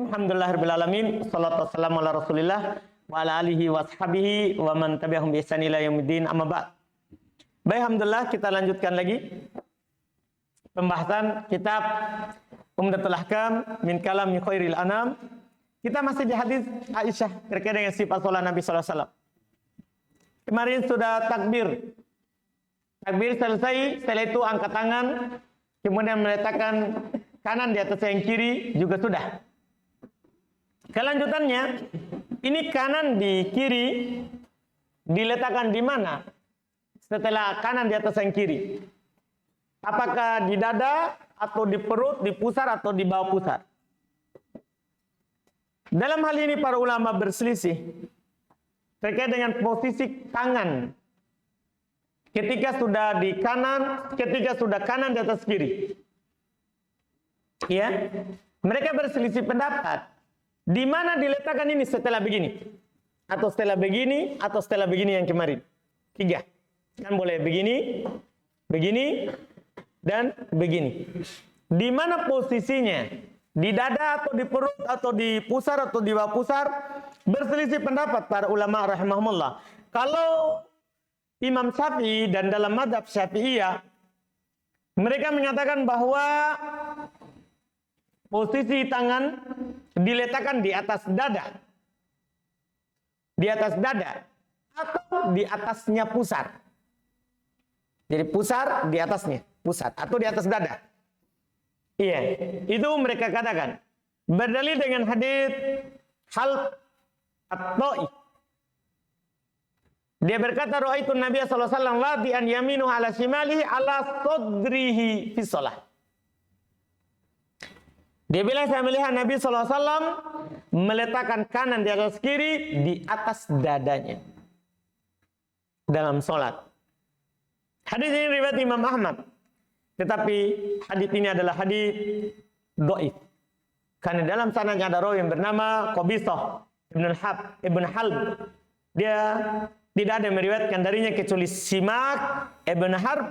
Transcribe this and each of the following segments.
Bismillahirrahmanirrahim. Alhamdulillahirabbil alamin. Shallallahu wassalamu ala Rasulillah wa ala alihi washabihi wa man tabi'ahum bi ihsan ila yaumiddin. Amma ba'd. Baik, alhamdulillah kita lanjutkan lagi pembahasan kitab Umdatul Ahkam min kalami khairil anam. Kita masih di hadis Aisyah terkait dengan sifat salat Nabi sallallahu alaihi wasallam. Kemarin sudah takbir. Takbir selesai, setelah itu angkat tangan, kemudian meletakkan kanan di atas yang kiri juga sudah. Kelanjutannya, ini kanan di kiri diletakkan di mana? Setelah kanan di atas yang kiri. Apakah di dada, atau di perut, di pusar, atau di bawah pusar? Dalam hal ini para ulama berselisih terkait dengan posisi tangan. Ketika sudah di kanan, ketika sudah kanan di atas kiri. Ya, mereka berselisih pendapat. Di mana diletakkan ini setelah begini? Atau setelah begini, atau setelah begini yang kemarin? 3. Kan boleh begini, begini, dan begini. Di mana posisinya? Di dada, atau di perut, atau di pusar, atau di bawah pusar? Berselisih pendapat para ulama rahimahumullah. Kalau Imam Syafi'i dan dalam mazhab Syafi'iyah, mereka mengatakan bahwa posisi tangan diletakkan di atas dada. Di atas dada. Atau di atasnya pusar. Jadi pusar di atasnya. Pusat. Atau di atas dada. Iya. Itu mereka katakan. Berdalil dengan hadits Halq at-Ta'i. Dia berkata, Ra'aitu Nabi sallallahu alaihi wasallam ladi'an yaminu ala shimalihi ala sadrihi fi shalah. Dia bilang, saya melihat Nabi sallallahu alaihi wasallam meletakkan kanan di atas kiri di atas dadanya dalam salat. Hadis ini riwayat Imam Ahmad. Tetapi hadis ini adalah hadis dhaif. Karena dalam sanadnya ada rawi yang bernama Qabisah Ibn Halb. Dia tidak ada yang meriwayatkan darinya kecuali Simak Ibn Harb,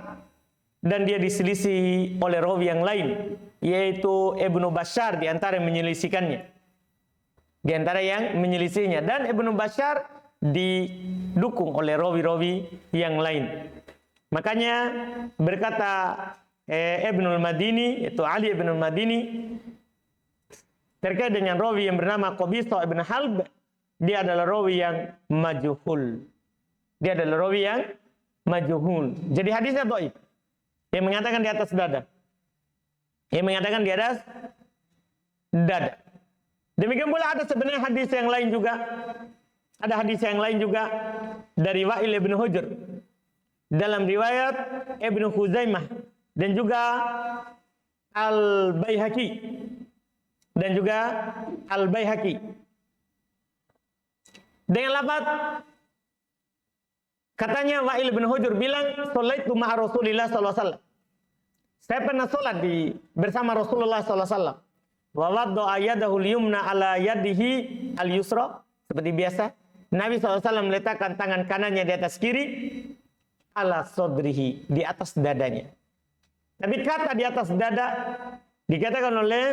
dan dia diselisih oleh rawi yang lain, yaitu Ibnu Bashar di antara yang menyelisikannya. Di antara yang menyelisihnya, dan Ibnu Bashar didukung oleh rawi-rawi yang lain. Makanya berkata Ibnul Madini, itu Ali Ibnul Madini, terkait dengan rawi yang bernama Qabisah Ibn Halb, dia adalah rawi yang majhul. Dia adalah rawi yang majhul. Jadi hadisnya dhaif. Yang mengatakan di atas dada. Yang mengatakan di atas dada. Demikian pula ada sebenarnya hadis yang lain juga. Ada hadis yang lain juga dari Wa'il ibn Hujr. Dalam riwayat Ibnu Khuzaimah dan juga Al-Baihaqi. Dan juga Al-Baihaqi. Dengan lafaz, katanya Wa'il bin Hujr bilang, "Sholaitu ma'a Rasulillah sallallahu alaihi wasallam." Saya pernah salat bersama Rasulullah sallallahu alaihi wasallam. Wa wadda'a yadahu al-yumna ala yadihi al-yusra. Seperti biasa, Nabi sallallahu alaihi wasallam meletakkan tangan kanannya di atas kiri, ala sodrihi, di atas dadanya. Tapi kata di atas dada dikatakan oleh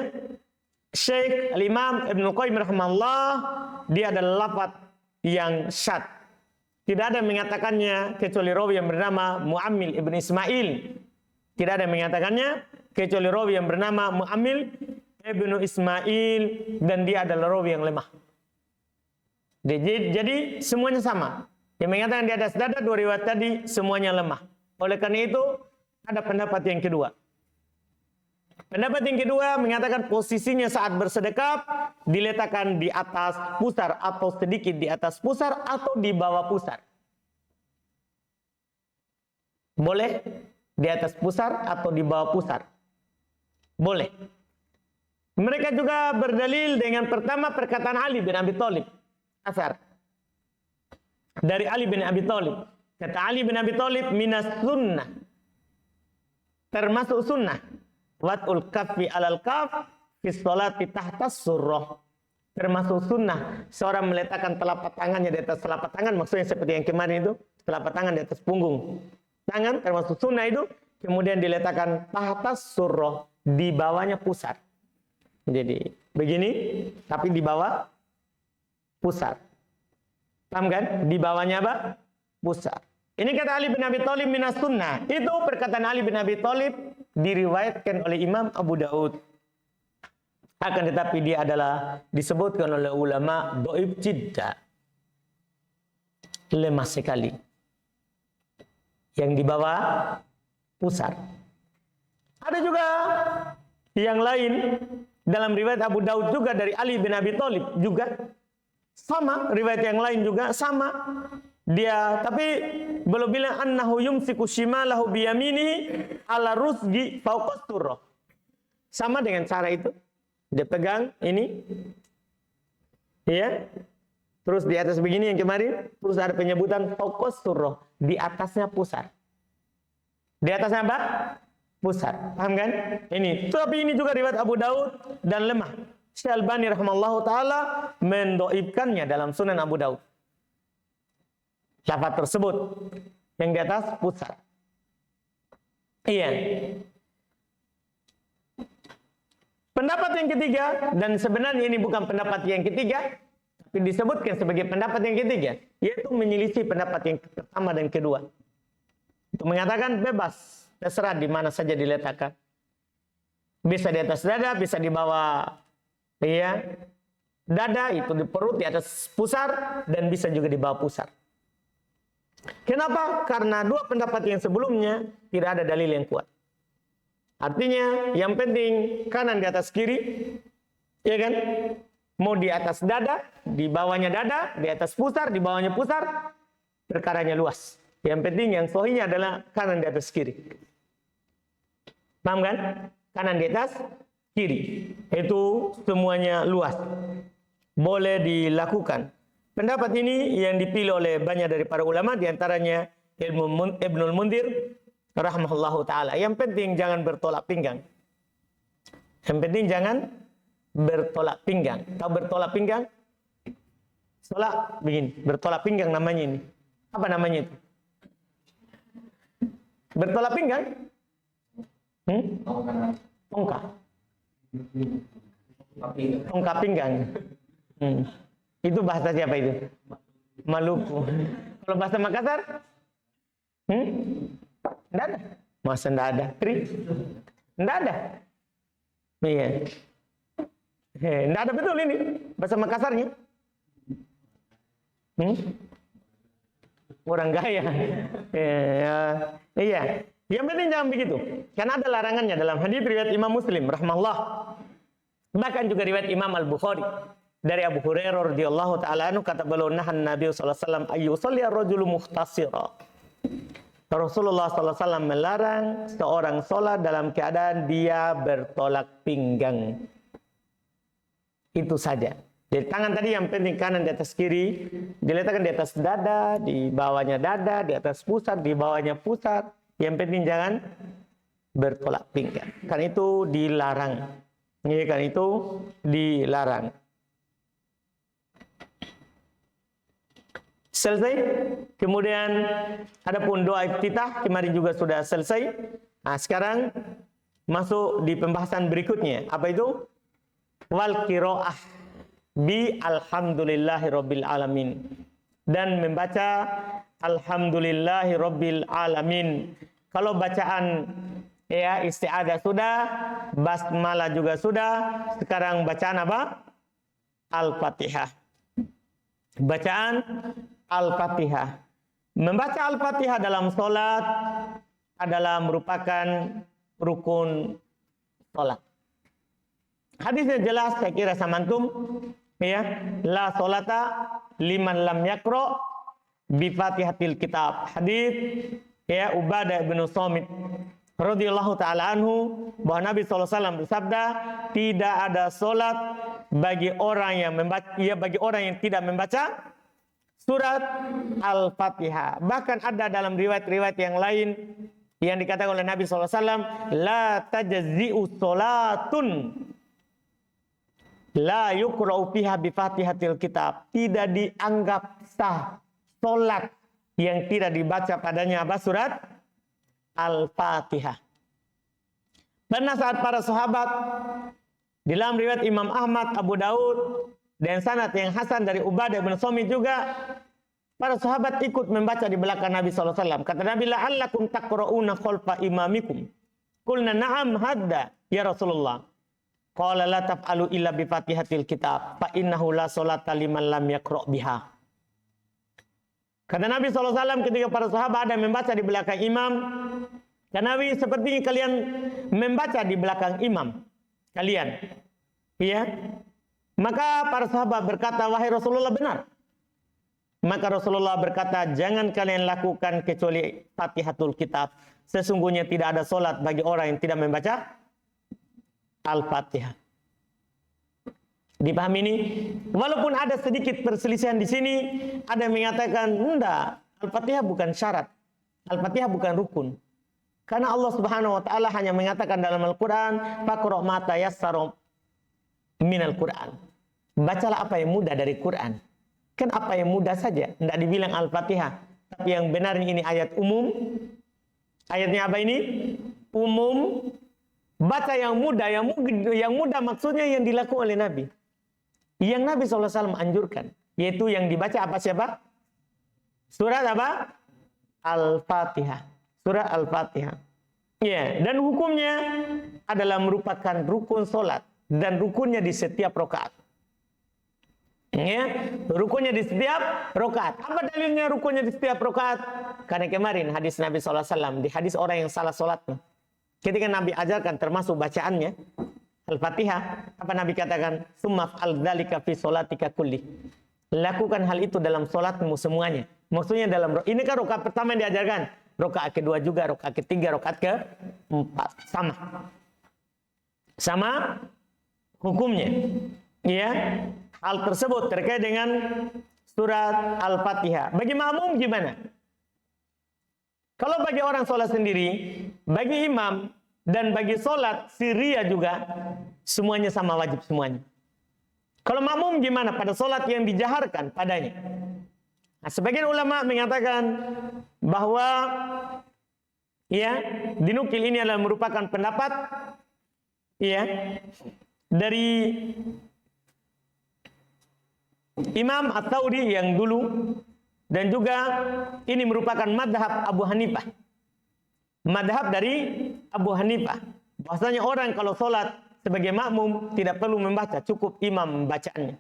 Syekh Al-Imam Ibnu Qayyim rahimahullah, dia adalah lafaz yang syad. Tidak ada yang mengatakannya kecuali rawi yang bernama Mu'ammil ibn Ismail. Tidak ada yang mengatakannya kecuali rawi yang bernama Mu'ammil ibn Ismail, dan dia adalah rawi yang lemah. Jadi semuanya sama. Yang mengatakan di atas dada, dua riwayat tadi semuanya lemah. Oleh karena itu ada pendapat yang kedua. Pendapat yang kedua mengatakan posisinya saat bersedekap diletakkan di atas pusar, atau sedikit di atas pusar, atau di bawah pusar. Boleh di atas pusar atau di bawah pusar. Boleh. Mereka juga berdalil dengan pertama perkataan Ali bin Abi Thalib. Asar dari Ali bin Abi Thalib. Kata Ali bin Abi Thalib, minas sunnah, termasuk sunnah, wat'ul kaffi alal kaf fi sholati tahtas surrah. Termasuk sunnah seorang meletakkan telapak tangannya di atas telapak tangan, maksudnya seperti yang kemarin itu, telapak tangan di atas punggung tangan, termasuk sunnah itu, kemudian diletakkan tahtas surrah, di bawahnya pusar. Jadi begini, tapi di bawah pusar. Paham kan? Di bawahnya apa? Pusar. Ini kata Ali bin Abi Thalib minas sunnah. Itu perkataan Ali bin Abi Thalib diriwayatkan oleh Imam Abu Daud. Akan tetapi dia adalah disebutkan oleh ulama dhaif jidda. Lemah sekali. Yang di bawah pusar. Ada juga yang lain dalam riwayat Abu Daud juga dari Ali bin Abi Thalib juga sama, riwayat yang lain juga sama. Dia tapi belum bilang annahu yumsiku shimalahu biyaminihi ala rusgi fawqa surrah. Sama dengan cara itu. Dia pegang ini. Ya. Terus di atas begini yang kemarin, terus ada penyebutan fawqa surrah, di atasnya pusar. Di atasnya apa? Pusar. Paham kan? Ini. Tapi ini juga riwayat Abu Daud dan lemah. Syekh Albani rahimallahu taala mendoibkannya dalam Sunan Abu Daud. Lafaz tersebut yang di atas pusar. Iya. Pendapat yang ketiga, dan sebenarnya ini bukan pendapat yang ketiga, tapi disebutkan sebagai pendapat yang ketiga, yaitu menyelisih pendapat yang pertama dan kedua. Itu mengatakan bebas, terserah di mana saja diletakkan. Bisa di atas dada, bisa di bawah dada, itu di perut, di atas pusar, dan bisa juga di bawah pusar. Kenapa? Karena dua pendapat yang sebelumnya tidak ada dalil yang kuat. Artinya yang penting kanan di atas kiri, ya kan? Mau di atas dada, di bawahnya dada, di atas pusar, di bawahnya pusar, perkaranya luas. Yang penting yang sahihnya adalah kanan di atas kiri. Paham kan? Kanan di atas kiri. Itu semuanya luas. Boleh dilakukan. Pendapat ini yang dipilih oleh banyak dari para ulama, diantaranya Ibnul Mundir rahimahullahu taala. Yang penting jangan bertolak pinggang. Yang penting jangan bertolak pinggang. Tahu bertolak pinggang? Tolak begini, bertolak pinggang namanya ini. Apa namanya itu? Bertolak pinggang? Tongkat. Tongkat pinggang. Itu bahasa siapa itu? Maluku. Kalau bahasa Makassar? Enggak ada. Masa enggak ada? Enggak ada. Iya. Enggak ada betul ini bahasa Makassarnya. Orang gaya. Iya. Yang penting jangan begitu. Karena ada larangannya dalam hadis riwayat Imam Muslim rahimahullah. Bahkan juga riwayat Imam Al-Bukhari dari Abu Hurairah radhiyallahu taala anhu, kata beliau, nahan Nabi sallallahu alaihi wasallam ayyusalli ar-rajulu mukhtasira. Rasulullah sallallahu alaihi wasallam melarang seorang salat dalam keadaan dia bertolak pinggang. Itu saja. Jadi tangan tadi yang penting kanan di atas kiri, diletakkan di atas dada, di bawahnya dada, di atas pusat, di bawahnya pusat. Yang penting jangan bertolak pinggang. Karena itu dilarang. Ya, karena itu dilarang. Selesai. Kemudian adapun doa iftitah kemarin juga sudah selesai. Nah, sekarang masuk di pembahasan berikutnya. Apa itu? Wal qiraah bi alhamdulillahirabbil alamin. Dan membaca alhamdulillahirabbil alamin. Kalau bacaan isti'adzah sudah, basmalah juga sudah. Sekarang bacaan apa? Al-Fatihah. Bacaan Al-Fatihah. Membaca Al-Fatihah dalam sholat adalah merupakan rukun sholat. Hadisnya jelas, saya kira sama antum, ya. La sholata liman lam yakro bi Fatihatil kitab. Hadis Ubadah bin Samit radhiyallahu taala anhu, bahwa Nabi SAW bersabda, tidak ada sholat bagi orang yang membaca, bagi orang yang tidak membaca surat Al-Fatihah. Bahkan ada dalam riwayat-riwayat yang lain yang dikatakan oleh Nabi SAW, la tajzi'u sholatun la yukra'u fiha bi Fatihatil kitab. Tidak dianggap sah sholat yang tidak dibaca padanya apa? Surat Al-Fatihah. Pernah saat para sahabat Dalam riwayat Imam Ahmad, Abu Daud, dan sanad yang hasan dari Ubadah bin Samit juga, para sahabat ikut membaca di belakang Nabi SAW. Kata Nabi, la'allakum taqra'una khalfa imamikum. Qulna na'am hadda ya Rasulullah. Qala la taf'alu illa bi Fatihatil kitab fa innahu la sholata liman lam yaqra' biha. Kata Nabi SAW ketika para sahabat ada membaca di belakang imam, kata Nabi, seperti kalian membaca di belakang imam kalian. Ya. Maka para sahabat berkata, wahai Rasulullah, benar. Maka Rasulullah berkata, jangan kalian lakukan kecuali Fatihatul Kitab. Sesungguhnya tidak ada solat bagi orang yang tidak membaca Al-Fatihah. Dipahami ini? Walaupun ada sedikit perselisihan di sini, ada yang mengatakan, enggak, Al-Fatihah bukan syarat. Al-Fatihah bukan rukun. Karena Allah Subhanahu wa taala hanya mengatakan dalam Al-Qur'an, faqra' ma tayassara minal Qur'an. Bacalah apa yang mudah dari Quran. Kan apa yang mudah saja, tidak dibilang Al-Fatihah. Tapi yang benar ini ayat umum. Ayatnya apa ini? Umum. Baca yang mudah, yang mudah maksudnya yang dilakukan oleh Nabi. Yang Nabi SAW anjurkan. Yaitu yang dibaca apa siapa? Surat apa? Al-Fatihah. Surat Al-Fatihah. Ya, dan hukumnya adalah merupakan rukun solat. Dan rukunnya di setiap rakaat. Ya, rukunnya di setiap rakaat. Apa dalilnya rukunnya di setiap rakaat? Karena kemarin hadis Nabi SAW, di hadis orang yang salah solatnya. Ketika Nabi ajarkan termasuk bacaannya, Al-Fatihah, apa Nabi katakan? Summa fa'al-dzalika fi sholatika kulli. Lakukan hal itu dalam solatmu semuanya. Maksudnya dalam, ini kan rakaat pertama yang diajarkan. Rakaat kedua juga, rakaat ketiga, rakaat keempat. Sama hukumnya. Ya, hal tersebut terkait dengan surat Al-Fatihah. Bagi makmum gimana? Kalau bagi orang sholat sendiri, bagi imam, dan bagi sholat Syria juga, semuanya sama, wajib semuanya. Kalau makmum gimana? Pada sholat yang dijaharkan padanya. Nah, sebagian ulama mengatakan bahwa ya, dinukil ini adalah merupakan pendapat ya dari Imam At-Tauri yang dulu, dan juga ini merupakan madhab Abu Hanifah. Madhab dari Abu Hanifah. Bahwasanya orang kalau sholat sebagai makmum tidak perlu membaca, cukup imam membacaannya.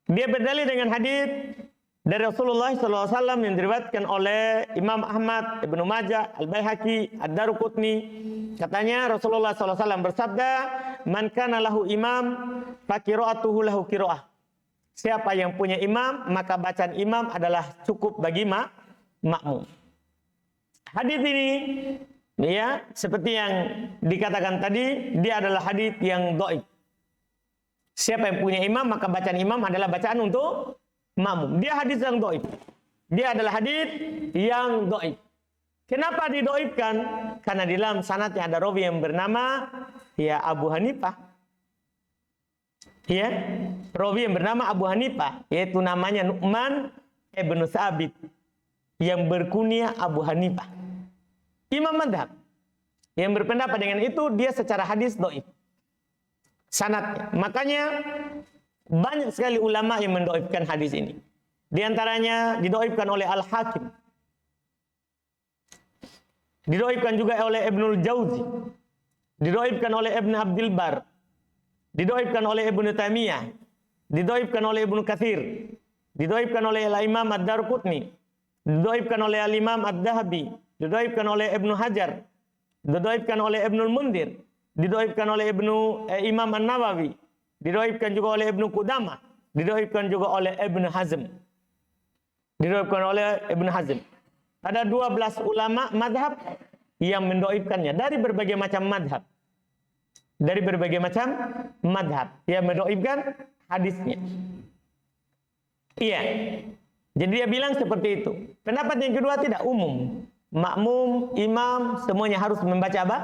Dia berdalil dengan hadis dari Rasulullah SAW yang diriwayatkan oleh Imam Ahmad, Ibnu Majah, Al-Baihaqi, Ad-Daruqutni. Katanya Rasulullah SAW bersabda, "Man kana lahu imam, fa qira'atuhu lahu qira'ah." Siapa yang punya imam, maka bacaan imam adalah cukup bagi makmum. Hadis ini, ya, seperti yang dikatakan tadi, dia adalah hadis yang dhaif. Siapa yang punya imam, maka bacaan imam adalah bacaan untuk makmum. Dia hadis yang dhaif. Dia adalah hadis yang dhaif. Kenapa didhaifkan? Karena di dalam sanadnya ada rawi yang bernama ya Abu Hanifah. Ya, rawi yang bernama Abu Hanifah, yaitu namanya Nu'man ibn Tsabit, yang berkunyah Abu Hanifah. Imam madhab yang berpendapat dengan itu, dia secara hadis dhaif sanadnya. Makanya banyak sekali ulama yang mendhaifkan hadis ini. Di antaranya didhaifkan oleh Al-Hakim. Didhaifkan juga oleh Ibnul Jauzi. Didhaifkan oleh Ibn Abdul Bar. Didhaifkan oleh Ibnu Taimiyah. Didhaifkan oleh Ibnu Katsir. Didhaifkan oleh Al-Imam Ad-Daruqutni. Didhaifkan oleh Al-Imam Ad-Dahabi. Didhaifkan oleh Ibnu Hajar. Didhaifkan oleh Ibnul Mundir. Didhaifkan oleh Imam An-Nawawi. Didhaifkan juga oleh Ibnu Qudamah. Didhaifkan juga oleh Ibnu Hazm. Didhaifkan oleh Ibnu Hazm. Ada 12 ulama madhab yang mendhaifkannya dari berbagai macam madhab. Dari berbagai macam madhab yang mendhaifkan hadisnya. Iya. Jadi dia bilang seperti itu. Pendapat yang kedua tidak umum. Makmum, imam, semuanya harus membaca apa?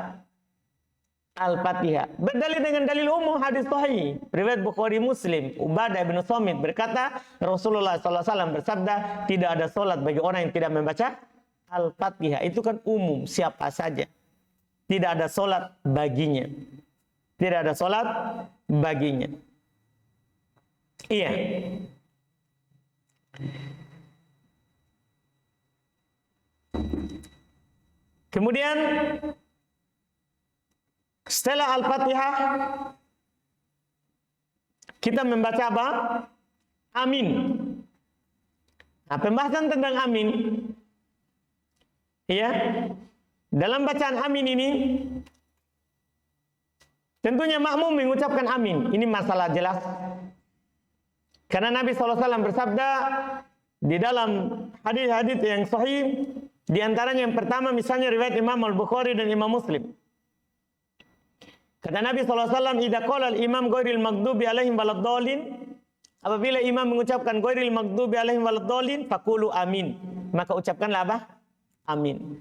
Al-Fatihah. Berdalil dengan dalil umum hadis sahih. Riwayat Bukhari Muslim. Ubadah bin Samit berkata, Rasulullah SAW bersabda, tidak ada solat bagi orang yang tidak membaca Al-Fatihah. Itu kan umum, siapa saja. Tidak ada solat baginya. Tidak ada salat baginya. Iya. Kemudian setelah Al-Fatihah kita membaca apa? Amin. Nah, pembahasan tentang amin, ya, dalam bacaan amin ini, tentunya makmum mengucapkan amin. Ini masalah jelas. Karena Nabi SAW bersabda di dalam hadis-hadis yang sahih, di antaranya yang pertama misalnya riwayat Imam Al-Bukhari dan Imam Muslim. Kata Nabi SAW, "Idza qala al-imam ghairil maghdubi alaihim waladdallin." Apabila imam mengucapkan ghairil maghdubi alaihim waladdallin, faqulu amin. Maka ucapkanlah apa? Amin.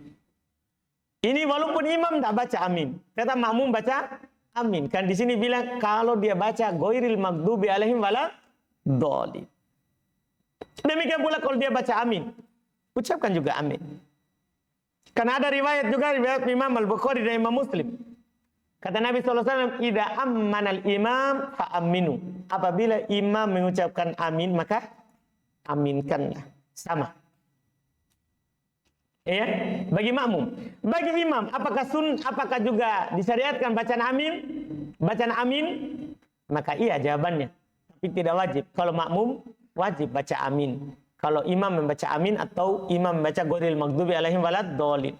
Ini walaupun imam tidak baca amin, kata makmum baca amin. Kan di sini bilang kalau dia baca ghairil maghdubi alaihim waladdallin. Demikian pula kalau dia baca amin, ucapkan juga amin. Karena ada riwayat juga, riwayat Imam Al-Bukhari dan Imam Muslim. Kata Nabi SAW, "Idza ammanal imam fa'aminu." Apabila imam mengucapkan amin, maka aminkanlah. Sama. Ya, bagi makmum. Bagi imam, apakah juga disyariatkan bacaan amin? Bacaan amin? Maka iya jawabannya. Tapi tidak wajib. Kalau makmum, wajib baca amin. Kalau imam membaca amin atau imam membaca ghairil maghdubi alaihim waladdallin.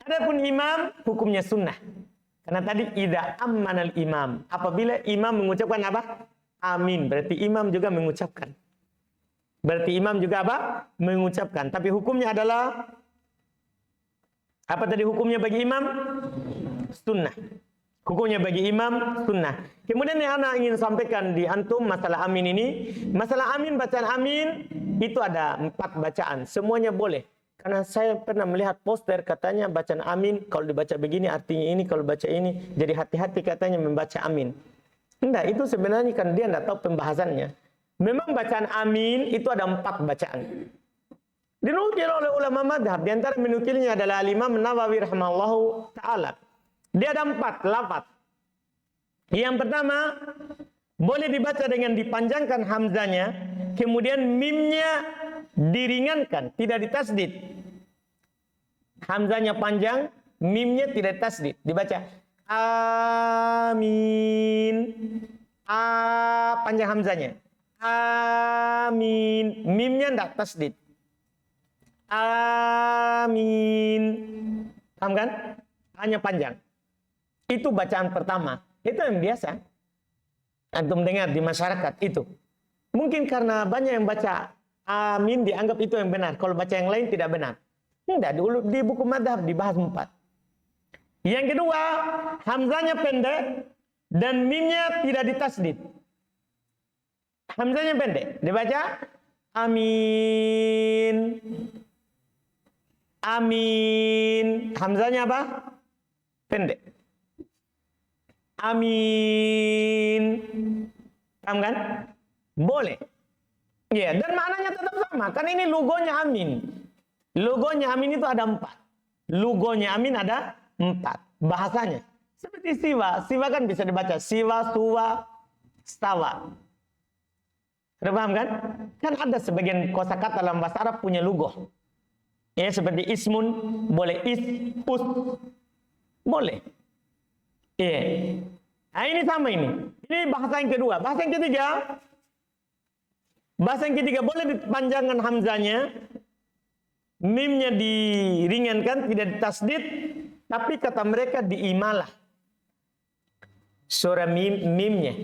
Adapun imam, hukumnya sunnah. Karena tadi idza ammanal imam, apabila imam mengucapkan apa? Amin, berarti imam juga mengucapkan. Berarti imam juga apa? Mengucapkan. Tapi hukumnya adalah apa tadi hukumnya bagi imam? Sunnah. Hukumnya bagi imam sunnah. Kemudian yang anak ingin sampaikan di antum masalah amin ini, masalah amin, bacaan amin itu ada 4 bacaan, semuanya boleh. Karena saya pernah melihat poster katanya bacaan amin kalau dibaca begini artinya ini, kalau baca ini. Jadi hati-hati katanya membaca amin. Enggak, itu sebenarnya kan dia enggak tahu pembahasannya. Memang bacaan amin itu ada 4 bacaan. Dinukil oleh ulama madhab. Di antara menukilnya adalah Imam Nawawi rahimahullahu ta'ala. Dia ada 4 lafaz. Yang pertama, boleh dibaca dengan dipanjangkan hamzanya, kemudian mimnya diringankan, tidak ditasdid. Hamzanya panjang, mimnya tidak ditasdid. Dibaca amin. Panjang hamzanya. Amin. Mimnya tidak tasdid. Amin. Paham kan? Hanya panjang. Itu bacaan pertama. Itu yang biasa. Antum dengar di masyarakat itu. Mungkin karena banyak yang baca amin dianggap itu yang benar. Kalau baca yang lain tidak benar. Tidak, di buku madhab dibahas 4. Yang kedua, hamzanya pendek dan mimnya tidak ditasdid. Hamzanya pendek. Dibaca amin. Amin. Hamzanya apa? Pendek. Amin. Paham kan? Boleh. Ya, dan maknanya tetap sama. Kan ini logonya amin. Logonya amin itu ada 4. Logonya amin ada 4. Bahasanya. Seperti siwa. Siwa kan bisa dibaca siwa, suwa, stawa. Sudah paham kan? Kan ada sebagian kosakata dalam bahasa Arab punya logo. Ya, seperti ismun, boleh is, us. Boleh. Iya. Nah, ini sama ini. Ini bahasa yang kedua. Bahasa yang ketiga. Bahasa yang ketiga boleh dipanjangkan hamzanya. Mimnya diringankan, tidak ditasdid. Tapi kata mereka diimalah. Suara mimnya.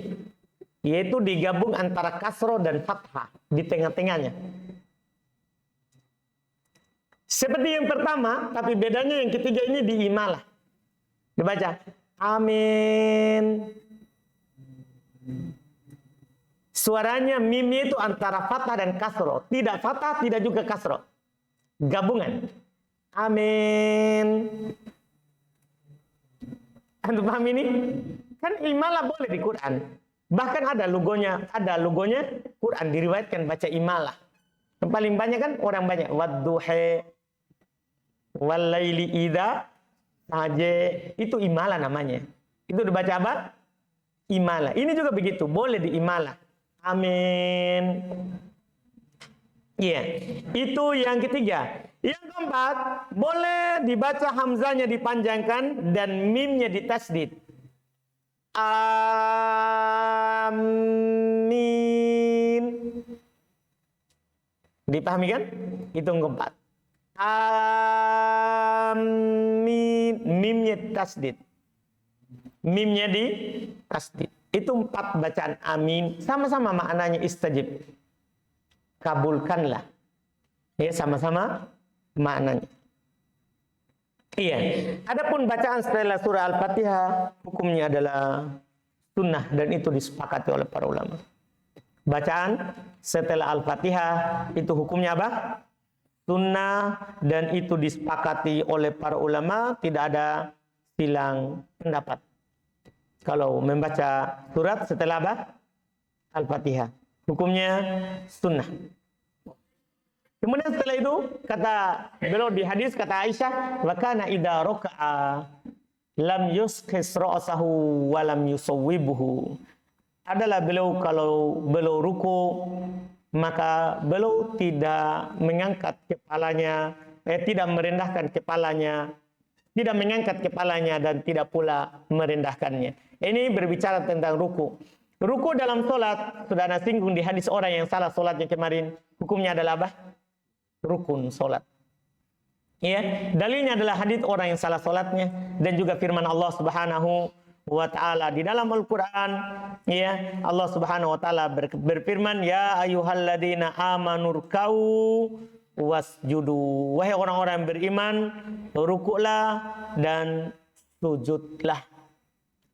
Yaitu digabung antara kasroh dan fathah. Di tengah-tengahnya. Seperti yang pertama, tapi bedanya yang ketiga ini diimalah. Dibaca. Amin. Suaranya mimnya itu antara fathah dan kasroh. Tidak fathah, tidak juga kasroh. Gabungan. Amin. Antum paham ini? Kan imalah boleh di Quran. Bahkan ada logonya Quran diriwayatkan baca imalah. Yang paling banyak kan orang banyak wadduhe walaili idza saje, itu imalah namanya. Itu dibaca apa? Imala. Ini juga begitu, boleh diimala. Amin. Iya, itu yang ketiga. Yang keempat, boleh dibaca hamzanya dipanjangkan dan mimnya ditasdid. Amin. Dipahami kan? Itu yang keempat. Amin. Mimnya tasdid. Mimnya di tasdid. Itu 4 bacaan amin. Sama-sama maknanya istajib. Kabulkanlah. Ya, sama-sama maknanya. Iya. Adapun bacaan setelah surah Al-Fatihah, hukumnya adalah sunnah dan itu disepakati oleh para ulama. Bacaan setelah Al-Fatihah itu hukumnya apa? Sunnah dan itu disepakati oleh para ulama, tidak ada silang pendapat. Kalau membaca surat setelah apa? Al-Fatihah. Hukumnya sunnah. Kemudian setelah itu, kata beliau di hadis, kata Aisyah, wa kana idza raka'a lam yusqis ra'sahu wa lam yusawwibuhu. Adalah beliau kalau beliau ruku, maka beliau tidak mengangkat kepalanya, tidak merendahkan kepalanya, tidak mengangkat kepalanya dan tidak pula merendahkannya. Ini berbicara tentang ruku. Ruku dalam solat, sudah ada singgung di hadis orang yang salah solatnya kemarin. Hukumnya adalah apa? Rukun solat. Ya, dalilnya adalah hadis orang yang salah solatnya dan juga firman Allah Subhanahu wa taala di dalam Al-Qur'an. Ya, Allah Subhanahu wa taala berfirman, ya ayyuhalladzina amanu ruk'u wasjudu. Wahai orang-orang yang beriman, rukuklah dan sujudlah.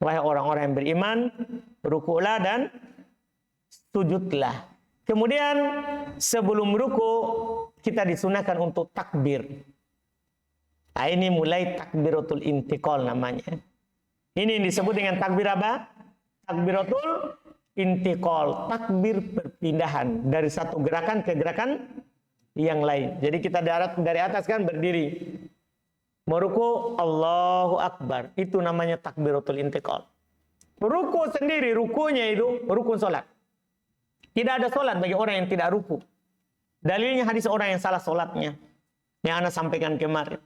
Wahai orang-orang yang beriman, rukuklah dan sujudlah. Kemudian sebelum ruku kita disunahkan untuk takbir. Nah, ini mulai takbiratul intiqal namanya. Ini yang disebut dengan takbir apa? Takbiratul intiqal, takbir perpindahan dari satu gerakan ke gerakan yang lain. Jadi kita dari atas kan berdiri. Meruku, Allahu Akbar. Itu namanya takbiratul intiqal. Ruku sendiri, rukunya itu rukun solat. Tidak ada solat bagi orang yang tidak ruku. Dalilnya hadis orang yang salah solatnya. Yang Anda sampaikan kemarin.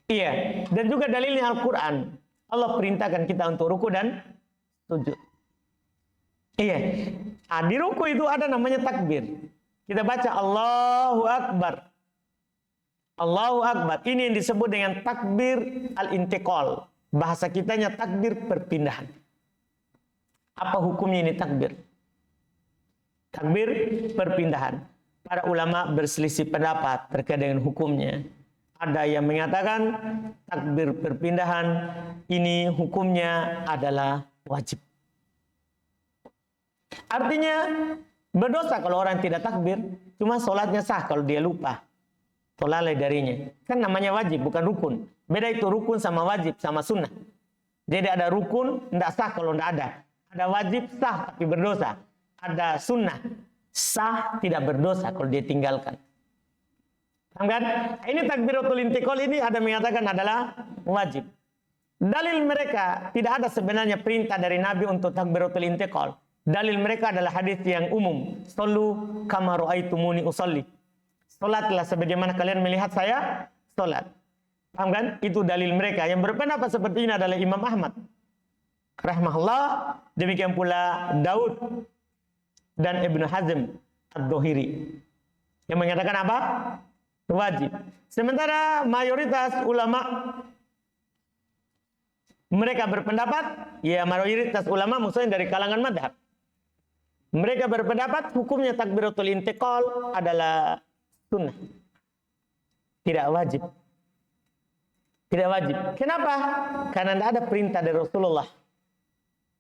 Iya. Dan juga dalilnya Al-Quran. Allah perintahkan kita untuk ruku dan sujud. Iya. Nah, di ruku itu ada namanya takbir. Kita baca Allahu Akbar. Allahu Akbar. Ini yang disebut dengan takbir al-intiqal. Bahasa kitanya takbir perpindahan. Apa hukumnya ini takbir? Takbir perpindahan. Para ulama berselisih pendapat terkait dengan hukumnya. Ada yang mengatakan takbir perpindahan ini hukumnya adalah wajib. Artinya berdosa kalau orang tidak takbir. Cuma sholatnya sah kalau dia lupa. Lalai darinya. Kan namanya wajib, bukan rukun. Beda itu rukun sama wajib, sama sunnah. Jadi ada rukun, tidak sah kalau tidak ada. Ada wajib, sah tapi berdosa. Ada sunnah, sah tidak berdosa kalau dia tinggalkan. Paham kan? Ini takbiratul intiqal ini ada mengatakan adalah wajib. Dalil mereka tidak ada sebenarnya perintah dari Nabi untuk takbiratul intiqal. Dalil mereka adalah hadis yang umum. Sallu kama ra'aitumuni usalli. Salatlah sebagaimana kalian melihat saya salat. Paham kan? Itu dalil mereka. Yang berpendapat seperti ini adalah Imam Ahmad rahimahullah, demikian pula Daud dan Ibnu Hazm ad-Dohiri yang mengatakan apa? Wajib. Sementara mayoritas ulama mereka berpendapat, ya mayoritas ulama maksudnya dari kalangan madhab, mereka berpendapat hukumnya takbiratul intiqal adalah sunnah, tidak wajib. Tidak wajib. Kenapa? Karena tidak ada perintah dari Rasulullah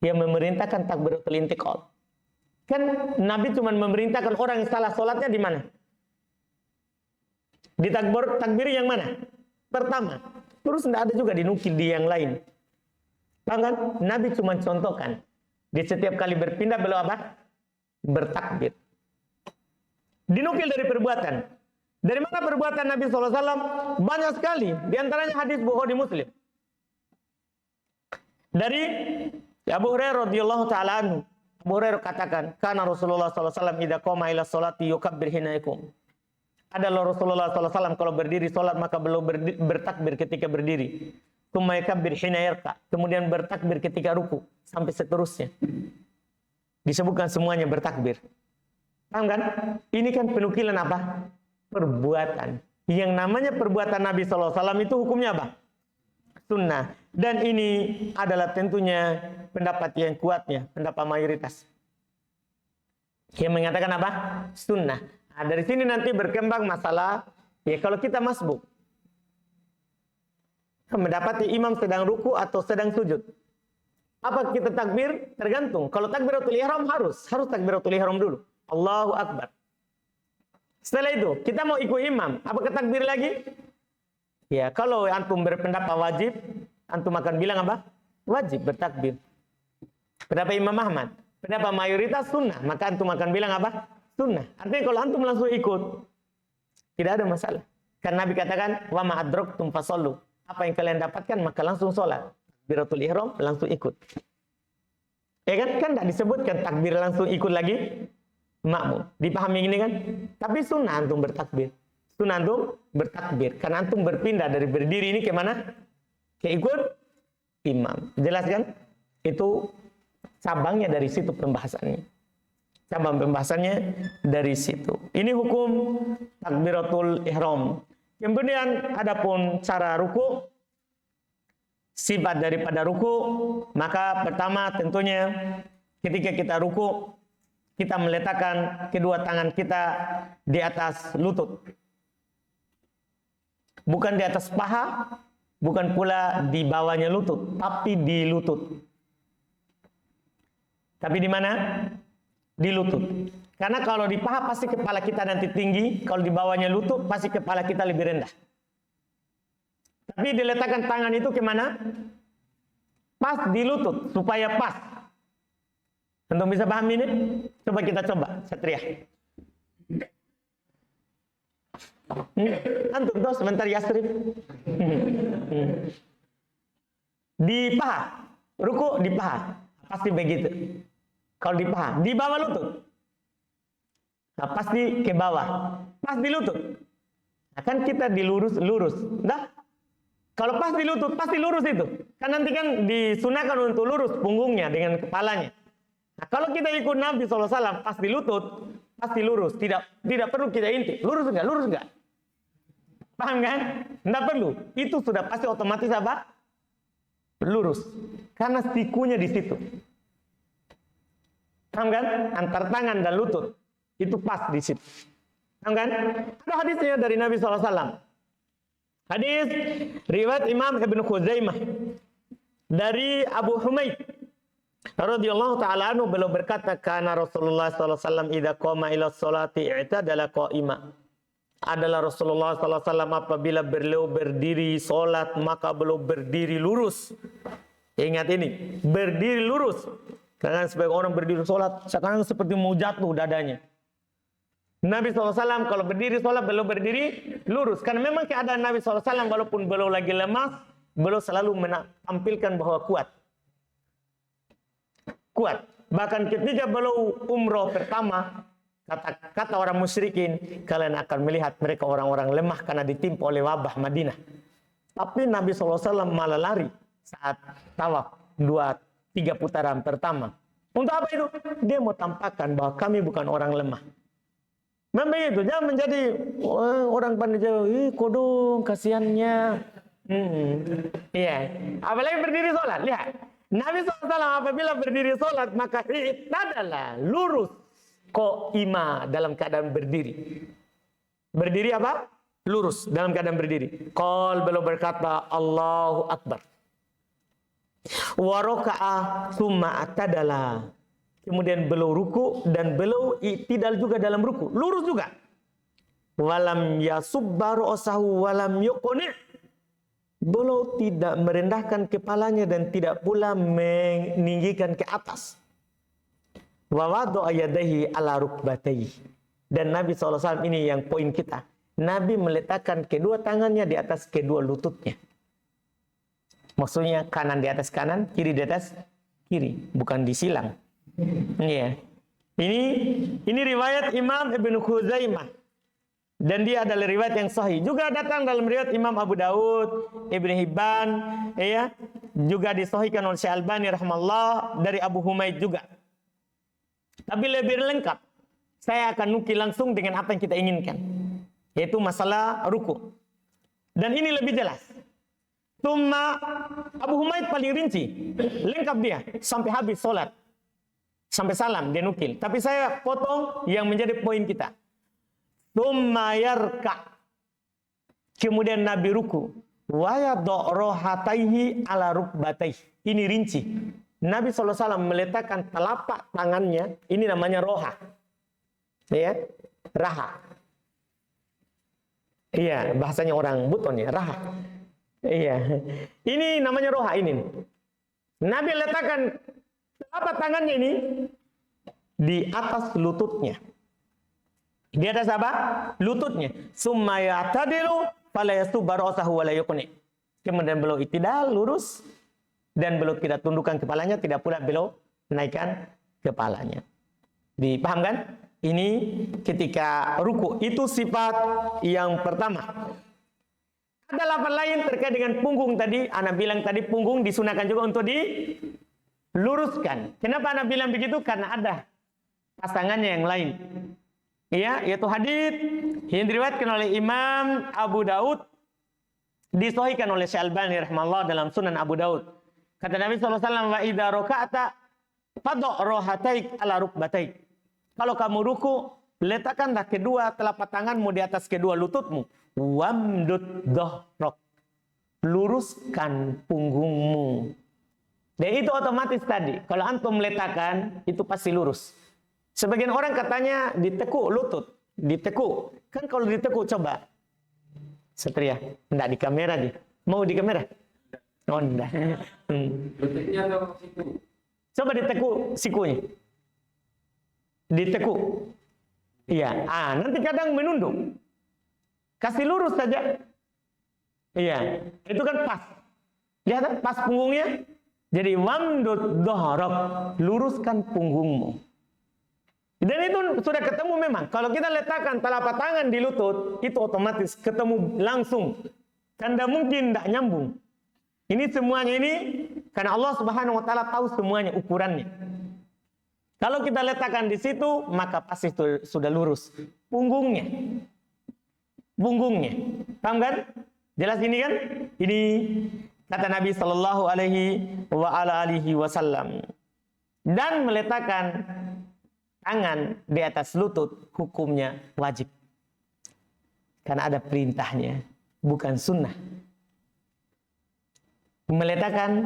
yang memerintahkan takbiratul intiqal. Kan Nabi cuma memerintahkan orang yang salah sholatnya di mana? Di takbir yang mana? Pertama. Terus tidak ada juga dinukil di yang lain. Bahkan Nabi cuma contohkan. Di setiap kali berpindah beliau apa? Bertakbir. Dinukil dari perbuatan. Dari mana perbuatan Nabi SAW? Banyak sekali. Di antaranya hadis Bukhari Muslim. Dari Abu Hurairah radhiyallahu taala anhu, Abu Hurairah katakan, "Kana Rasulullah sallallahu alaihi wasallam idza qama ila sholati yukabbir hina yakum." Adalah Rasulullah sallallahu alaihi wasallam kalau berdiri salat maka beliau bertakbir ketika berdiri. Tsumma yakabbir hina yarka, kemudian bertakbir ketika ruku sampai seterusnya. Disebutkan semuanya bertakbir. Paham kan? Ini kan penukilan apa? Perbuatan. Yang namanya perbuatan Nabi sallallahu alaihi wasallam itu hukumnya apa? Sunnah. Dan ini adalah tentunya pendapat yang kuatnya, pendapat mayoritas. Yang mengatakan apa? Sunnah. Nah, dari sini nanti berkembang masalah, ya kalau kita masbuk, mendapati imam sedang ruku atau sedang sujud. Apa kita takbir? Tergantung. Kalau takbiratul ihram harus takbiratul ihram dulu. Allahu Akbar. Setelah itu, kita mau ikut imam. Apakah takbir lagi? Ya, kalau antum berpendapat wajib, antum akan bilang apa? Wajib bertakbir. Pendapat Imam Ahmad, pendapat mayoritas sunnah, maka antum akan bilang apa? Sunnah. Artinya kalau antum langsung ikut, tidak ada masalah. Karena Nabi katakan, wa ma adraktum fasallu. Apa yang kalian dapatkan maka langsung sholat. Takbiratul ihram langsung ikut. Ya kan? Kan tidak disebutkan takbir langsung ikut lagi makmum. Dipahami ini kan? Tapi sunnah antum bertakbir. Sunnah antum bertakbir. Karena antum berpindah dari berdiri ini ke mana? Ke ikut imam. Jelas kan? Itu cabangnya dari situ pembahasannya. Cabang pembahasannya dari situ. Ini hukum takbiratul ihram. Kemudian adapun cara ruku, sifat daripada ruku, maka pertama tentunya ketika kita ruku, kita meletakkan kedua tangan kita di atas lutut. Bukan di atas paha, bukan pula di bawahnya lutut, tapi di lutut. Tapi di mana? Di lutut. Karena kalau di paha pasti kepala kita nanti tinggi, kalau di bawahnya lutut pasti kepala kita lebih rendah. Tapi diletakkan tangan itu kemana? Pas di lutut, supaya pas. Antum bisa paham ini? Coba kita coba, Satria. Antum tuh sebentar Yasrib. Di paha, ruku di paha, pasti begitu. Kalau di paha, di bawah lutut. Nah, pasti ke bawah. Pas di lutut. Nah, kan kita dilurus. Nah, kalau pas di lutut, pasti lurus itu. Kan nanti kan disunahkan untuk lurus punggungnya dengan kepalanya. Nah, kalau kita ikut Nabi SAW, pas di lutut, pasti lurus. Tidak perlu kita intip. Lurus enggak? Paham kan? Tidak perlu. Itu sudah pasti otomatis apa? Lurus. Karena sikunya di situ. Paham kan? Antar tangan dan lutut. Itu pas di situ. Paham kan? Ada hadisnya dari Nabi SAW. Hadis riwayat Imam Ibn Khuzaimah dari Abu Humaid radhiyallahu taala anhu, beliau berkata, kana Rasulullah sallallahu alaihi wasallam idza qama ila sholati i'tadala qa'ima. Adalah Rasulullah sallallahu alaihi wasallam apabila beliau berdiri salat maka beliau berdiri lurus. Ingat ini, berdiri lurus. Karena sebagai orang berdiri salat sekarang seperti mau jatuh dadanya. Nabi SAW kalau berdiri sholat, beliau berdiri lurus. Karena memang keadaan Nabi SAW walaupun beliau lagi lemas, beliau selalu menampilkan bahwa kuat. Kuat. Bahkan ketika beliau umroh pertama, kata orang musyrikin, kalian akan melihat mereka orang-orang lemah karena ditimpa oleh wabah Madinah. Tapi Nabi SAW malah lari saat tawaf 2-3 putaran pertama. Untuk apa itu? Dia mau tampakkan bahwa kami bukan orang lemah. Memang itu, jangan menjadi orang pandai jauh, kodong, kasihannya. Iya. Apalagi berdiri sholat, lihat. Nabi SAW apabila berdiri sholat, maka adalah lurus qa'ima dalam keadaan berdiri. Berdiri apa? Lurus dalam keadaan berdiri. Qal beliau berkata, Allahu Akbar. Wa raka'a tsumma atadala. Kemudian beliau ruku dan beliau i'tidal juga dalam ruku. Lurus juga. Walam yasubba ra'sahu walam yuqni. Beliau tidak merendahkan kepalanya dan tidak pula meninggikan ke atas. Wa wada'a yadayhi ala rukbatayhi. Dan Nabi SAW ini yang poin kita. Nabi meletakkan kedua tangannya di atas kedua lututnya. Maksudnya kanan di atas kanan, kiri di atas kiri, bukan disilang. Iya. Ini riwayat Imam Ibnu Khuzaimah. Dan dia adalah riwayat yang sahih. Juga datang dalam riwayat Imam Abu Daud, Ibnu Hibban, ya. Juga disahihkan oleh Syekh Albani rahimahullah dari Abu Humaid juga. Tapi lebih lengkap, saya akan nukil langsung dengan apa yang kita inginkan, yaitu masalah ruku. Dan ini lebih jelas. Tumma Abu Humaid paling rinci, lengkap dia sampai habis sholat, sampai salam dia nukil. Tapi saya potong yang menjadi poin kita. Tumma yarka, kemudian Nabi ruku, wa yadha rohataihi ala rukbataihi. Ini rinci. Nabi SAW meletakkan telapak tangannya, ini namanya roha. Ya, raha. Iya, bahasanya orang Buton ya, raha. Iya. Ini namanya roha ini. Nabi letakkan telapak tangannya ini di atas lututnya. Di atas apa? Lututnya. Summa ya'tadilu fala yasubba ra'sahu wa la yuqni. Kemudian beliau itidal, lurus, dan beliau tidak tundukkan kepalanya, tidak pula beliau naikkan kepalanya. Dipaham kan? Ini ketika ruku, itu sifat yang pertama. Ada lafaz lain terkait dengan punggung tadi. Ana bilang tadi punggung disunahkan juga untuk diluruskan. Kenapa ana bilang begitu? Karena ada pasangannya yang lain. Ya, yaitu hadits yang diriwayatkan oleh Imam Abu Daud, disahihkan oleh Syekh Albani rahimahullah dalam Sunan Abu Daud. Kata Nabi SAW, wa idza raka'ta fadha' rahataik ala rukbataik. Kalau kamu ruku, letakkanlah kedua telapak tanganmu di atas kedua lututmu. Wamdud dhahrak. Luruskan punggungmu. Dan itu otomatis tadi. Kalau antum letakkan, itu pasti lurus. Sebagian orang katanya ditekuk lutut. Ditekuk. Kan kalau ditekuk, coba. Satria, enggak di kamera nih. Mau di kamera? Oh, enggak. Lututnya atau siku? Coba ditekuk sikunya. Ditekuk. Iya. Nanti kadang menunduk. Kasih lurus saja. Iya. Itu kan pas. Lihat pas punggungnya. Jadi wamdud dhahrak. Luruskan punggungmu. Dan itu sudah ketemu memang. Kalau kita letakkan telapak tangan di lutut, itu otomatis ketemu langsung. Tanda mungkin tidak nyambung. Ini semuanya ini karena Allah Subhanahu wa taala tahu semuanya ukurannya. Kalau kita letakkan di situ, maka pasti sudah lurus punggungnya. Punggungnya. Paham kan? Jelas ini kan? Ini kata Nabi sallallahu alaihi wasallam. Dan meletakkan tangan di atas lutut hukumnya wajib. Karena ada perintahnya, bukan sunnah. Meletakkan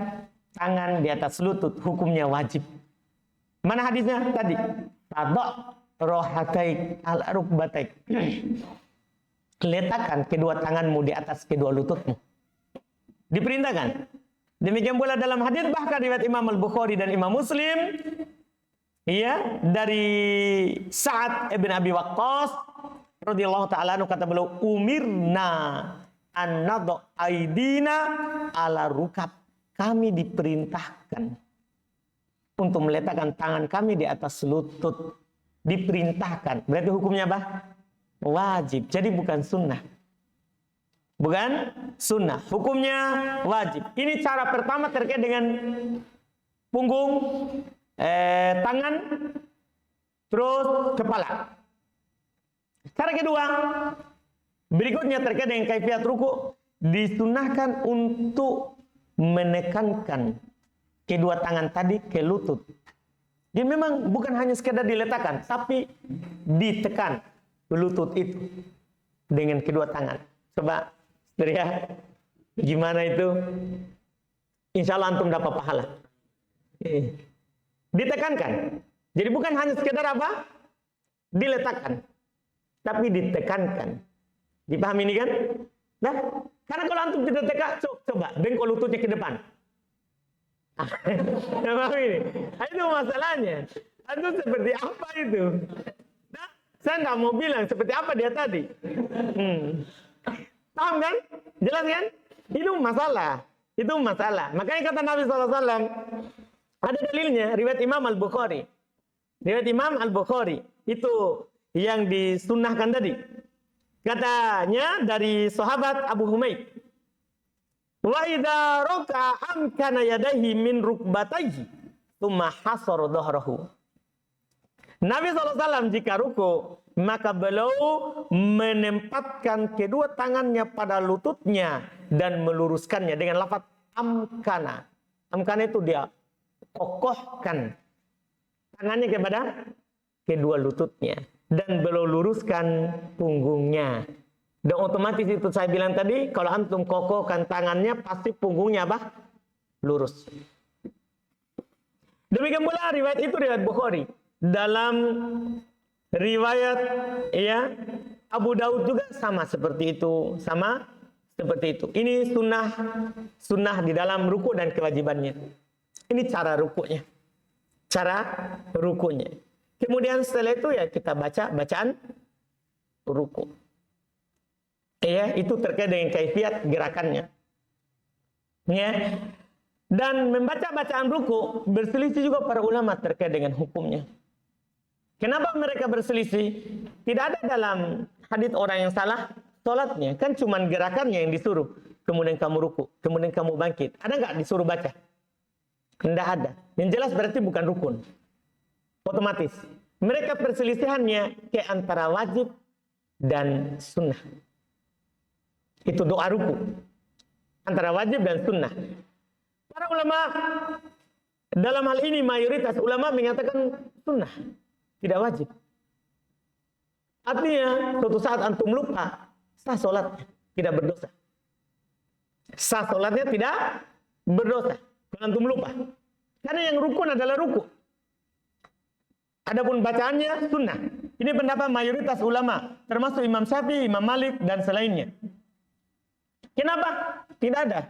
tangan di atas lutut hukumnya wajib. Mana hadisnya tadi? Tadha' rohataik ala rukbataik. Letakkan kedua tanganmu di atas kedua lututmu. Diperintahkan. Demikian pula dalam hadis bahkan riwayat Imam Al-Bukhari dan Imam Muslim, iya, dari Sa'ad ibn Abi Waqqas radhiyallahu ta'ala anhu, kata beliau, umirna an nadha aidina ala rukab. Kami diperintahkan untuk meletakkan tangan kami di atas lutut. Diperintahkan. Berarti hukumnya apa? Wajib. Jadi bukan sunnah. Bukan sunnah. Hukumnya wajib. Ini cara pertama terkait dengan punggung, tangan, terus kepala. Cara kedua, berikutnya terkait dengan kaifiat ruku, disunahkan untuk menekankan kedua tangan tadi ke lutut. Jadi memang bukan hanya sekedar diletakkan, tapi ditekan lutut itu dengan kedua tangan. Coba, ya, gimana itu? Insya Allah antum dapat pahala. Ditekankan. Jadi bukan hanya sekedar apa? Diletakkan. Tapi ditekankan. Dipahami ini kan? Nah, karena kalau antum tidak tekan, coba bengkok lututnya ke depan. Ini. Itu masalahnya. Antum seperti apa itu? Nah, saya nggak mau bilang seperti apa dia tadi. Paham kan? Jelas kan? Itu masalah. Itu masalah. Makanya kata Nabi SAW, ada dalilnya, riwayat Imam Al-Bukhari. Riwayat Imam Al-Bukhari. Itu yang disunnahkan tadi. Katanya dari sahabat Abu Humaid. Wa idza raka'a amkana yadayhi min rukbatayhi, tsumma hasara dhahrahu. Nabi SAW jika ruku, maka beliau menempatkan kedua tangannya pada lututnya dan meluruskannya dengan lafaz amkana. Amkana itu dia kokohkan tangannya kepada kedua lututnya dan beliau luruskan punggungnya. Dan otomatis itu saya bilang tadi, kalau antum kokohkan tangannya pasti punggungnya apa? Lurus. Demikian pula riwayat itu riwayat Bukhari. Dalam riwayat ya Abu Daud juga sama seperti itu, Ini sunnah di dalam ruku dan kewajibannya. Ini cara rukunya. Kemudian setelah itu ya kita baca bacaan ruku. Ya, itu terkait dengan kaifiat gerakannya. Ya. Dan membaca bacaan ruku berselisih juga para ulama terkait dengan hukumnya. Kenapa mereka berselisih? Tidak ada dalam hadits orang yang salah sholatnya. Kan cuma gerakannya yang disuruh. Kemudian kamu ruku, kemudian kamu bangkit. Ada nggak disuruh baca? Tidak ada. Yang jelas berarti bukan rukun. Otomatis. Mereka perselisihannya ke antara wajib dan sunnah. Itu doa ruku. Antara wajib dan sunnah. Para ulama dalam hal ini mayoritas ulama mengatakan sunnah. Tidak wajib. Artinya, suatu saat antum lupa, sah sholatnya, tidak berdosa. Sah sholatnya tidak berdosa. Kalau antum lupa. Karena yang rukun adalah ruku. Adapun bacaannya sunnah. Ini pendapat mayoritas ulama, termasuk Imam Syafi'i, Imam Malik, dan selainnya. Kenapa? Tidak ada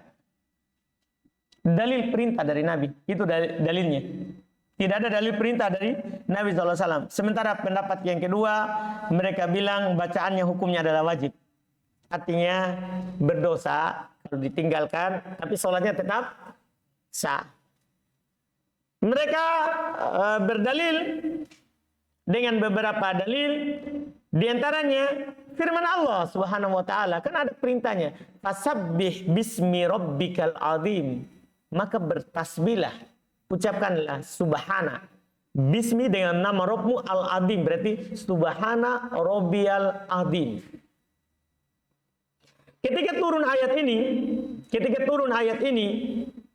dalil perintah dari Nabi. Itu dalilnya. Tidak ada dalil perintah dari Nabi SAW. Sementara pendapat yang kedua, mereka bilang bacaannya hukumnya adalah wajib. Artinya berdosa kalau ditinggalkan, tapi sholatnya tetap sah. Mereka berdalil dengan beberapa dalil, diantaranya firman Allah Subhanahu wa taala, kan ada perintahnya, fasabbih bismi rabbikal azim. Maka bertasbihlah, ucapkanlah subhana bismi dengan nama Rabbmu al-azim, berarti subhana rabbiyal azim. Ketika turun ayat ini,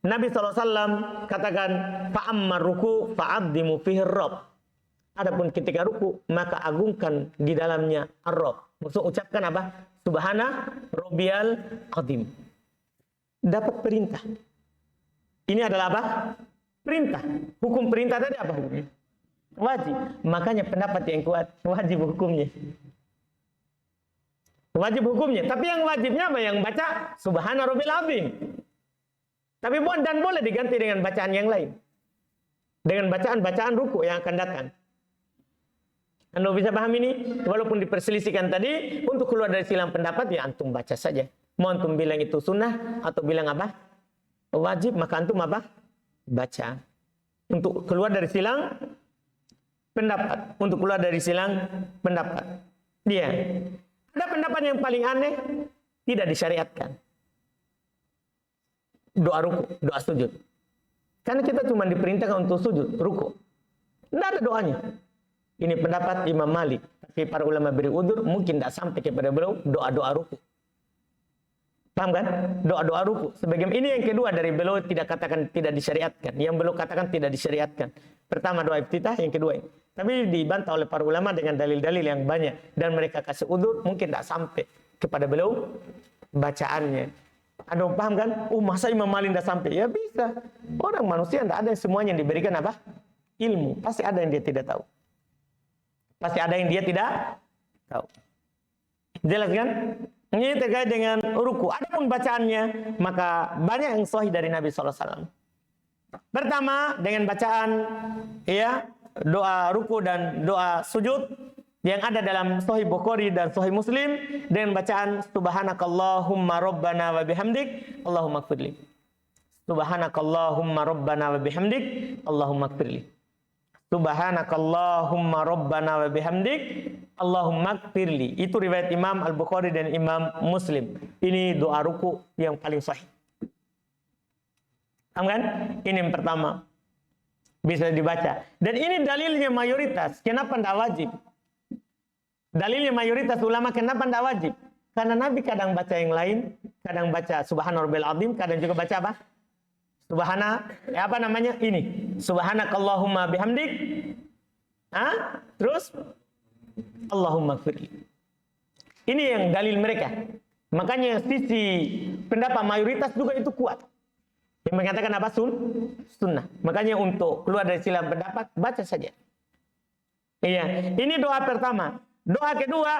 Nabi SAW katakan fa'ammar ruku fa'addimu fihi rabb. Adapun ketika ruku, maka agungkan di dalamnya ar-rabb. Maksud ucapkan apa? Subhana rabbiyal azim. Dapat perintah. Ini adalah apa? Perintah. Hukum perintah tadi apa hukumnya? Wajib. Makanya pendapat yang kuat, wajib hukumnya. Wajib hukumnya. Tapi yang wajibnya apa? Yang baca Subhana Rabbil Azim. Tapi boleh diganti dengan bacaan yang lain. Dengan bacaan-bacaan ruku yang akan datang. Anda bisa paham ini? Walaupun diperselisihkan tadi, untuk keluar dari silang pendapat, ya antum baca saja. Mau antum bilang itu sunnah, atau bilang apa? Wajib, maka antum apa? Baca. Untuk keluar dari silang pendapat. Untuk keluar dari silang pendapat. Dia. Ada pendapat yang paling aneh, tidak disyariatkan. Doa ruku, doa sujud. Karena kita cuma diperintahkan untuk sujud, ruku. Tidak ada doanya. Ini pendapat Imam Malik. Tapi para ulama beri udzur, mungkin tidak sampai kepada beliau doa-doa ruku. Paham kan? Doa-doa ruku. Sebagian ini yang kedua dari beliau tidak katakan tidak disyariatkan. Yang beliau katakan tidak disyariatkan. Pertama doa iftitah, yang kedua ini. Tapi dibantah oleh para ulama dengan dalil-dalil yang banyak. Dan mereka kasih udzur, mungkin tidak sampai kepada beliau bacaannya. Anda paham kan? Masa Imam Malik tidak sampai? Ya bisa. Orang manusia tidak ada yang semuanya yang diberikan apa? Ilmu. Pasti ada yang dia tidak tahu. Pasti ada yang dia tidak tahu. Jelas kan? Ini terkait dengan ruku. Adapun bacaannya, maka banyak yang sahih dari Nabi SAW. Pertama, dengan bacaan ya doa ruku dan doa sujud yang ada dalam Sahih Bukhari dan Sahih Muslim dengan bacaan Subhanakallahumma rabbana wa bihamdik Allahumma ighfirli. Subhanakallahumma rabbana wa bihamdik Allahumma ighfirli. Subhanakallahumma rabbana wa bihamdik Allahumma ighfirli. Itu riwayat Imam Al-Bukhari dan Imam Muslim. Ini doa ruku yang paling sahih. Paham kan? Ini yang pertama. Bisa dibaca. Dan ini dalilnya mayoritas. Kenapa tidak wajib? Dalilnya mayoritas ulama kenapa tidak wajib? Karena Nabi kadang baca yang lain. Kadang baca Subhana Rabbil Azim. Kadang juga baca apa? Apa namanya? Ini. Subhanakallahumma bihamdik. Terus Allahumma ighfirli. Ini yang dalil mereka. Makanya sisi pendapat mayoritas juga itu kuat. Yang mengatakan apa? Sunnah. Makanya untuk keluar dari sila pendapat, baca saja. Iya. Ini doa pertama. Doa kedua,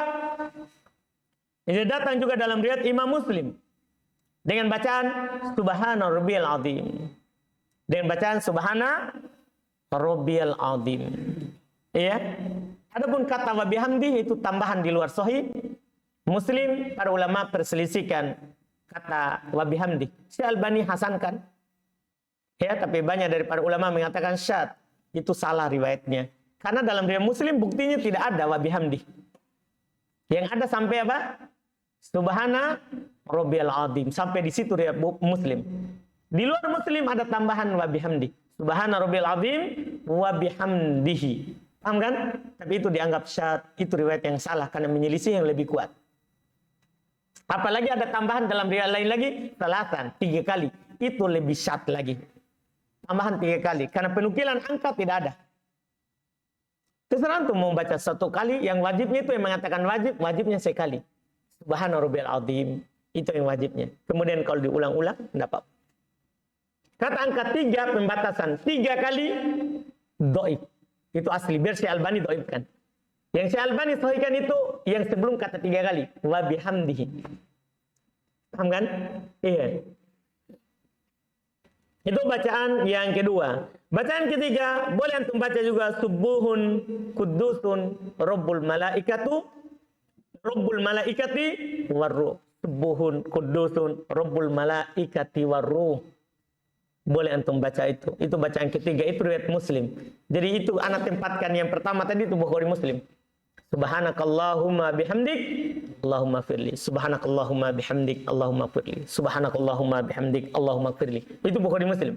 ini datang juga dalam riwayat Imam Muslim. Dengan bacaan Subhana Rabbiyal Azim. Dengan bacaan Subhana Rabbiyal Azim. Iya. Adapun kata wa bihamdi itu tambahan di luar sahih. Muslim, para ulama perselisihkan kata wa bihamdi. Syekh Albani hasankan. Ya, tapi banyak dari para ulama mengatakan syad. Itu salah riwayatnya. Karena dalam riwayat Muslim buktinya tidak ada wa bihamdi. Yang ada sampai apa? Subhana Rabbiyal Azim. Sampai di situ riwayat Muslim. Di luar Muslim ada tambahan wa bihamdi. Subhana Rabbiyal Azim wa bihamdihi. Paham kan? Tapi itu dianggap syad. Itu riwayat yang salah karena menyelisih yang lebih kuat. Apalagi ada tambahan dalam riwayat lain lagi, salatan, 3 kali. Itu lebih syad lagi. Tambahan 3 kali. Karena penukilan angka tidak ada. Terserah untuk membaca 1 kali. Yang wajibnya itu yang mengatakan wajib. Wajibnya sekali. Subhana Rabbiyal Azim. Itu yang wajibnya. Kemudian kalau diulang-ulang, tidak apa-apa. Kata angka 3 pembatasan. 3 kali doib. Itu asli. Biar Syekh Albani doibkan. Yang Syekh Albani sahihkan itu yang sebelum kata 3 kali. Wa bihamdihi. Paham kan? Iya. Itu bacaan yang kedua. Bacaan ketiga, boleh antum baca juga subuhun kudusun rabbul malaikati warruh. Subuhun kudusun rabbul malaikati warruh. Boleh antum baca itu. Itu bacaan ketiga, itu riwayat Muslim. Jadi itu anak tempatkan yang pertama tadi itu Bukhari Muslim. Subhanakallahumma bihamdik Allahumma firli. Subhanakallahumma bihamdik Allahumma firli. Subhanakallahumma bihamdik Allahumma firli. Itu Bukhari Muslim.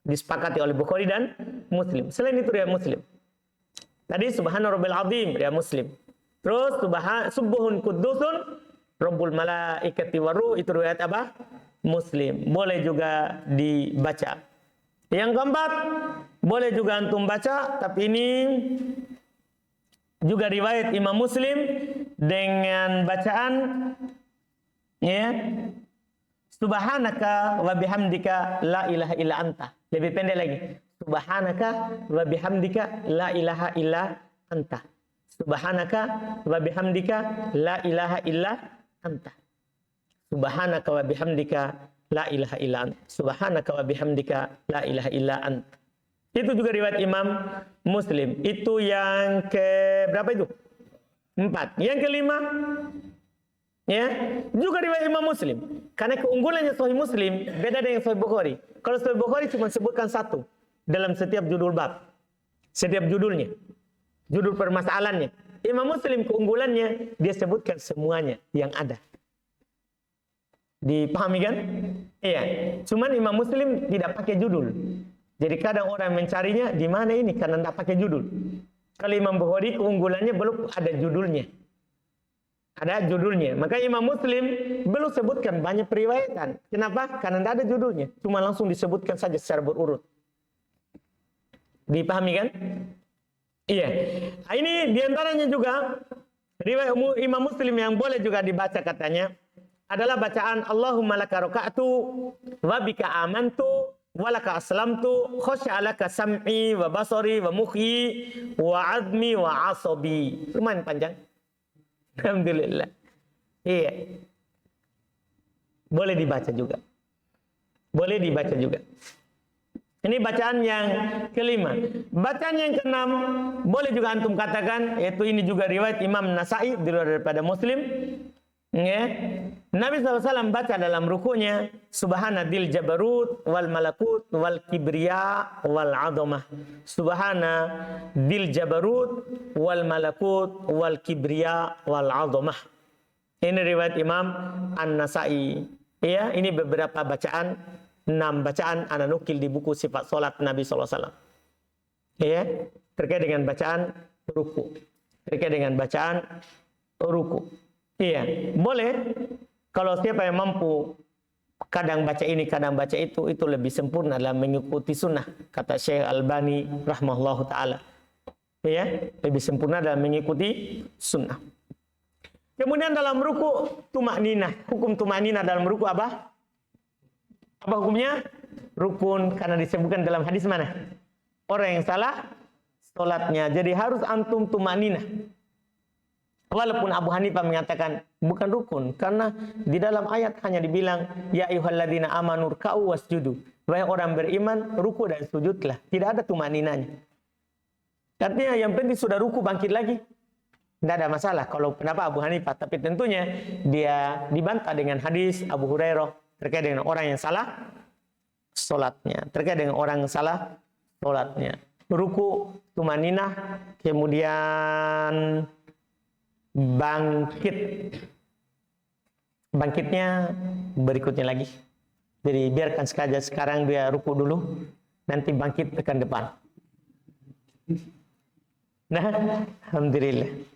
Disepakati oleh Bukhari dan Muslim. Selain itu riwayat Muslim. Tadi Subhana Rabbil Azim riwayat Muslim. Terus subuhun kudusun Rabbul malaikati waruh itu riwayat apa? Muslim. Boleh juga dibaca. Yang keempat, boleh juga antum baca, tapi ini juga riwayat Imam Muslim dengan bacaan ya Subhanaka wa bihamdika la ilaha illa anta. Lebih pendek lagi. Subhanaka wa bihamdika la ilaha illa anta. Subhanaka wa bihamdika la ilaha illa anta. Subhanaka wa bihamdika la ilaha illa anta. Subhanaka wa bihamdika la ilaha illa anta. Itu juga riwayat Imam Muslim. Itu yang ke berapa itu? 4. Yang kelima, ya, juga riwayat Imam Muslim. Karena keunggulannya Sahih Muslim beda dengan Sahih Bukhari. Kalau Sahih Bukhari cuma sebutkan 1 dalam setiap judul bab, setiap judulnya, judul permasalahannya. Imam Muslim keunggulannya dia sebutkan semuanya yang ada. Dipahami kan? Iya. Cuman Imam Muslim tidak pakai judul. Jadi kadang orang mencarinya di mana ini karena tidak pakai judul. Kalau Imam Bukhari keunggulannya belum ada judulnya. Ada judulnya. Maka Imam Muslim belum sebutkan banyak periwayatan. Kenapa? Karena tidak ada judulnya. Cuma langsung disebutkan saja secara berurut. Dipahami kan? Iya. Nah, ini diantaranya juga riwayat Imam Muslim yang boleh juga dibaca katanya adalah bacaan Allahumma laka raka'tu wa bika amantu walaka aslamtu khosya'alaka sam'i wa basari wa mukhi wa azmi wa asabi. Lumayan panjang. Alhamdulillah. Iya. Boleh dibaca juga. Boleh dibaca juga. Ini bacaan yang kelima. Bacaan yang keenam boleh juga antum katakan, yaitu ini juga riwayat Imam Nasai daripada Muslim. Ya. Nabi SAW baca dalam rukunya, Subhana dil jabarut wal malakut wal kibriya wal azamah. Subhana dil jabarut wal malakut wal kibriya wal azamah. Ini riwayat Imam An-Nasai. Ya, ini beberapa bacaan, 6 bacaan ana nukil di buku sifat salat Nabi SAW. Ya, terkait dengan bacaan ruku. Terkait dengan bacaan ruku. Iya, boleh. Kalau siapa yang mampu kadang baca ini, kadang baca itu lebih sempurna dalam mengikuti sunnah. Kata Syekh Albani rahimahullahu ta'ala. Iya, lebih sempurna dalam mengikuti sunnah. Kemudian dalam ruku, tumakninah. Hukum tumakninah dalam ruku apa? Apa hukumnya? Rukun, karena disebutkan dalam hadis mana? Orang yang salah, sholatnya. Jadi harus antum tumakninah. Walaupun Abu Hanifah mengatakan bukan rukun, karena di dalam ayat hanya dibilang ya ayyuhalladzina amanu ruk'u wasjudu. Wahai orang beriman, ruku dan sujudlah. Tidak ada tumaninanya. Artinya yang penting sudah ruku bangkit lagi. Tidak ada masalah kalau pendapat Abu Hanifah, tapi tentunya dia dibantah dengan hadis Abu Hurairah terkait dengan orang yang salah salatnya, terkait dengan orang yang salah salatnya. Ruku, tumaninah, kemudian bangkitnya berikutnya lagi. Jadi biarkan saja sekarang dia ruku dulu, nanti bangkit tekan depan. Nah, alhamdulillah.